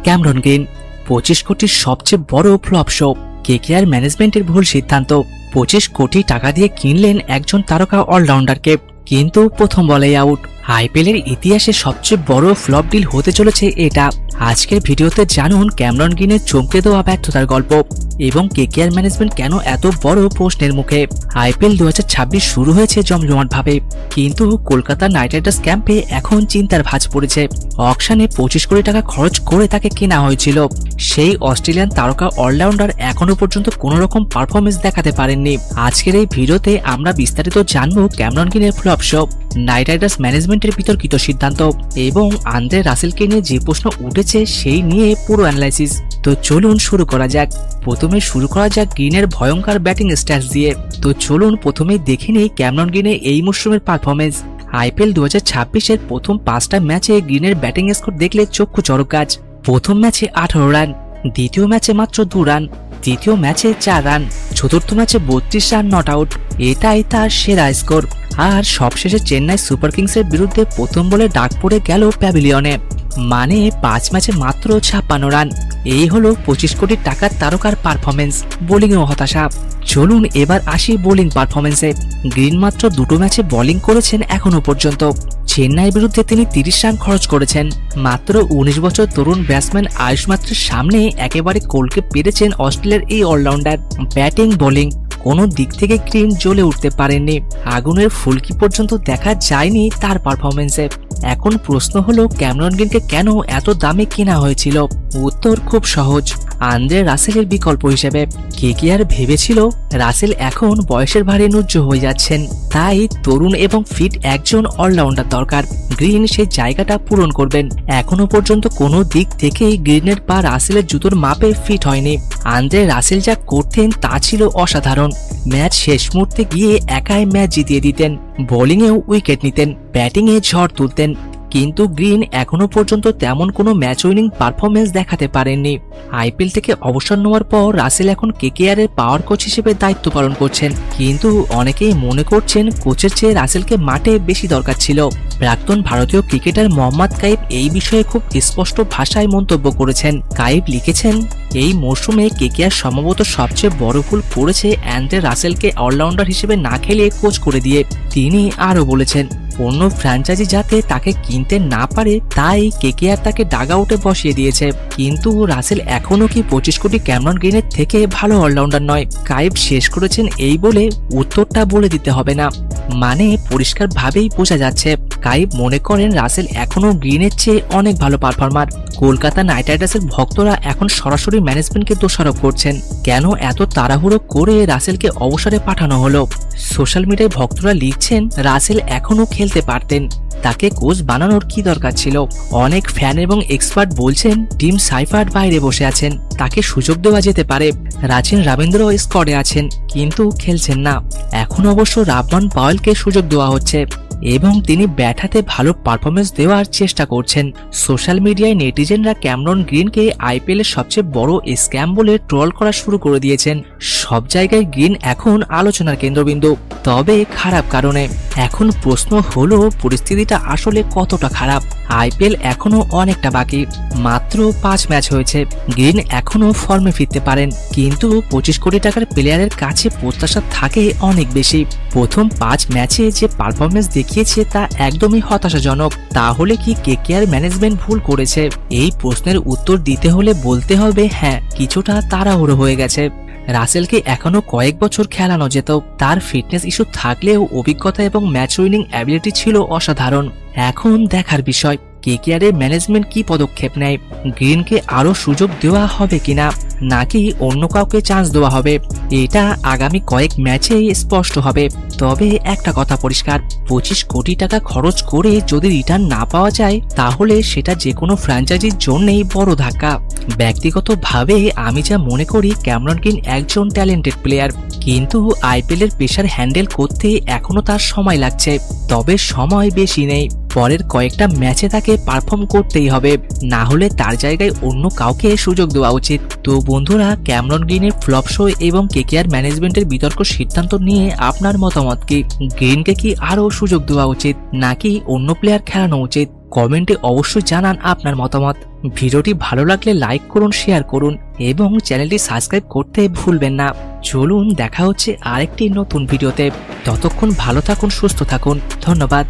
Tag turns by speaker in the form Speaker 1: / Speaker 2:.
Speaker 1: Cameron green 25 কোটির সবচেয়ে বড় ফ্লপ শো। কেকেআর ম্যানেজমেন্টের ভুল সিদ্ধান্ত। 25 কোটি টাকা দিয়ে কিনলেন একজন তারকা অলরাউন্ডারকে, কিন্তু প্রথম বলেই আউট। আইপিএলের ইতিহাসে সবচেয়ে বড় ফ্লপ ডিল হতে চলেছে এটা। আজকের ভিডিওতে জানুন ক্যামেরন গ্রিনের চমকে দেওয়া ব্যর্থতার গল্প এবং কেকেআর ম্যানেজমেন্ট কেন এত বড় প্রশ্নের মুখে। আইপিএল 2026 শুরু হয়েছে জমজমাটভাবে, কিন্তু কলকাতা নাইট রাইডার্স ক্যাম্পে এখন চিন্তার ভাঁজ পড়েছে। অকশনে 25 কোটি টাকা খরচ করে তাকে কেনা হয়েছিল। সেই অস্ট্রেলিয়ান তারকা অলরাউন্ডার এখনো পর্যন্ত কোনো রকম পারফরমেন্স দেখাতে পারেননি। আজকের এই ভিডিওতে আমরা বিস্তারিত জানবো ক্যামেরন গ্রিনের ফ্লপ শো, নাইট রাইডার্স ম্যানেজমেন্টের বিতর্কিত সিদ্ধান্ত এবং আন্দ্রে রাসেলকে নিয়ে যে প্রশ্ন উঠেছে সেই নিয়ে পুরো অ্যানালাইসিস। তো চলুন শুরু করা যাক। প্রথমে শুরু করা যাক গ্রিনের ভয়ঙ্কর ব্যাটিং স্ট্যাটস দিয়ে। তো চলুন প্রথমেই দেখে নিই ক্যামেরন গ্রিনের এই মরশুমের পারফরমেন্স। আইপিএল 2026-এর প্রথম 5টা ম্যাচে গ্রিনের ব্যাটিং স্কোর দেখলে চক্ষু চড়ক গাছ। প্রথম ম্যাচে 18 রান, দ্বিতীয় ম্যাচে মাত্র 2 রান, তৃতীয় ম্যাচে 4 রান, চতুর্থ ম্যাচে 32 রান নট আউট। এটাই তার সেরা স্কোর। আর সবশেষে চেন্নাই সুপার কিংসের বিরুদ্ধে প্রথম বলে ডাক পড়ে গেল প্যাভিলিয়নে, মানে 5 ম্যাচে মাত্র 56 রান। এই হলো 25 কোটি টাকার তারকার পারফরমেন্স। বোলিংয়েও হতাশা। চলুন এবার আসি বোলিং পারফরমেন্সে। গ্রিন মাত্র 2টো ম্যাচে বোলিং করেছেন এখনো পর্যন্ত। চেন্নাইয়ের বিরুদ্ধে তিনি 30 রান খরচ করেছেন। মাত্র 19 বছর তরুণ ব্যাটসম্যান আয়ুষ মাত্রের সামনে একেবারে কোলকে পেরেছেন অস্ট্রেলিয়ার এই অলরাউন্ডার। ব্যাটিং বোলিং কোনো দিক থেকে গ্রিন জ্বলে উঠতে পারেননি। আগুনের ফুলকি পর্যন্ত দেখা যায়নি তার পারফরমেন্সে। এখন প্রশ্ন হলো ক্যামেরন গ্রিনকে কেন এত দামে কেনা হয়েছিল? উত্তর খুব সহজ, আন্দ্রে রাসেলের বিকল্প হিসেবে। কেকেআর ভেবেছিল রাসেল এখন বয়সের ভারে নুজ্জ হয়ে যাচ্ছেন, তাই তরুণ এবং ফিট একজন অলরাউন্ডার দরকার। গ্রিন সেই জায়গাটা পূরণ করবেন। এখনো পর্যন্ত কোনো দিক থেকেই গ্রিনের পা রাসেলের জুতোর মাপে ফিট হয়নি। আন্দ্রে রাসেল যা করতেন তা ছিল অসাধারণ। ম্যাচ শেষ মুহূর্তে গিয়ে একাই ম্যাচ জিতিয়ে দিতেন, বোলিংয়েও উইকেট নিতেন, ব্যাটিংয়ে ঝড় তুলতেন। কিন্তু গ্রিন এখনো পর্যন্ত তেমন কোনো ম্যাচ উইনিং পারফরমেন্স দেখাতে পারেননি। আইপিএল থেকে অবসর নেওয়ার পর রাসেল এখন কেকেআর এর পাওয়ার কোচ হিসেবে দায়িত্ব পালন করছেন, কিন্তু অনেকেই মনে করছেন কোচের চেয়ে রাসেলকে মাঠে বেশি দরকার ছিল। প্রাক্তন ভারতীয় ক্রিকেটার মোহাম্মদ কাইফ এই বিষয়ে খুব স্পষ্ট ভাষায় মন্তব্য করেছেন। কাইফ লিখেছেন, এই মরশুমে কেকেআর সম্ভবত সবচেয়ে বড় ভুল করেছে অ্যান্ড্রে রাসেলকে অলরাউন্ডার হিসেবে না খেলে কোচ করে দিয়ে। তিনি আরও বলেছেন, অন্য ফ্র্যাঞ্চাইজি যাতে তাকে কিনতে না পারে তাই কেকেআর তাকে ডাগআউটে বসিয়ে দিয়েছে। কিন্তু রাসেল এখনো কি 25 কোটি ক্যামেরন গ্রিনের থেকে ভালো অলরাউন্ডার নয়? কাইফ শেষ করেছেন এই বলে উত্তরটা বলে দিতে হবে না, মানে পরিষ্কারভাবেই বোঝা যাচ্ছে কাইফ মনে করেন রাসেল এখনো গ্রিনের চেয়ে অনেক ভালো পারফর্মার। কলকাতা নাইট রাইডার্সের ভক্তরা এখন সরাসরি ম্যানেজমেন্টকে দোষারোপ করছেন, কেন এত তাড়াহুড়ো করে রাসেলকে অবসরে পাঠানো হলো। সোশ্যাল মিডিয়ায় ভক্তরা লিখছেন রাসেল এখনো খেলতে পারতেন, তাকে কোচ বানানোর কি দরকার ছিল। অনেক ফ্যান এবং এক্সপার্ট বলছেন টিম সাইফার্ট বাইরে বসে আছেন, তাকে সুযোগ দেওয়া যেতে পারে। রাচিন রবীন্দ্র স্কোয়াডে আছেন কিন্তু খেলছেন না। এখন অবশ্য রাবমান পাওয়েলকে সুযোগ দেওয়া হচ্ছে এবং তিনি ব্যাট হাতে ভালো পারফরমেন্স দেওয়ার চেষ্টা করছেন। সোশ্যাল মিডিয়ায় নেটিজেনরা ক্যামেরন গ্রিনকে আইপিএলের সবচেয়ে বড় স্ক্যাম বলে ট্রল করা শুরু করে দিয়েছেন। সব জায়গায় গ্রিন এখন আলোচনার কেন্দ্রবিন্দু, তবে খারাপ কারণে। এখন প্রশ্ন হলো পরিস্থিতিটা আসলে কতটা খারাপ। আইপিএল এখনো অনেকটা বাকি, মাত্র 5 ম্যাচ হয়েছে। গ্রিন এখনো ফর্মে ফিরতে পারেন, কিন্তু 25 কোটি টাকার প্লেয়ারের কাছে প্রত্যাশা থাকে অনেক বেশি। প্রথম 5 ম্যাচে যে পারফরমেন্স দেখিয়েছে তা একদমই হতাশাজনক। তাহলে কি কেকেআর ম্যানেজমেন্ট ভুল করেছে? এই প্রশ্নের উত্তর দিতে হলে বলতে হবে হ্যাঁ, কিছুটা তাড়াহুড়ো হয়ে গেছে। রাসেলকে এখনো কয়েক বছর খেলানো যেত। তার ফিটনেস ইস্যু থাকলেও অভিজ্ঞতা এবং ম্যাচ উইনিং অ্যাবিলিটি ছিল অসাধারণ। এখন দেখার বিষয় কেকেআর এর ম্যানেজমেন্ট কি পদক্ষেপ নেয়। গ্রিনকে আরো সুযোগ দেওয়া হবে কিনা, নাকি অন্য কাউকে চান্স দেওয়া হবে, এটা আগামী কয়েক ম্যাচেই স্পষ্ট হবে। তবে একটা কথা পরিষ্কার, 25 কোটি টাকা খরচ করে যদি রিটার্ন না পাওয়া যায় তাহলে সেটা যে কোনো ফ্র্যাঞ্চাইজির জন্যই বড় ধাক্কা। ব্যক্তিগতভাবে আমি যা মনে করি ক্যামেরন গ্রিন একজন ট্যালেন্টেড প্লেয়ার, কিন্তু আইপিএল এর প্রেসার হ্যান্ডেল করতে এখনো তার সময় লাগছে। তবে সময় বেশি নেই, পরের কয়েকটা ম্যাচে তাকে পারফর্ম করতেই হবে, না হলে তার জায়গায় অন্য কাউকে সুযোগ দেওয়া উচিত। তো বন্ধুরা, ক্যামেরন গ্রিনের ফ্লপ শো এবং কেকেআর ম্যানেজমেন্টের বিতর্ক সিদ্ধান্ত নিয়ে আপনার মতামত কি? গ্রিনকে কি আরো সুযোগ দেওয়া উচিত নাকি অন্য প্লেয়ার খেলানো উচিত? কমেন্টে অবশ্যই জানান আপনার মতামত। ভিডিওটি ভালো লাগলে লাইক করুন, শেয়ার করুন এবং চ্যানেলটি সাবস্ক্রাইব করতে ভুলবেন না। চলুন দেখা হচ্ছে আরেকটি নতুন ভিডিওতে। ততক্ষণ ভালো থাকুন, সুস্থ থাকুন। ধন্যবাদ।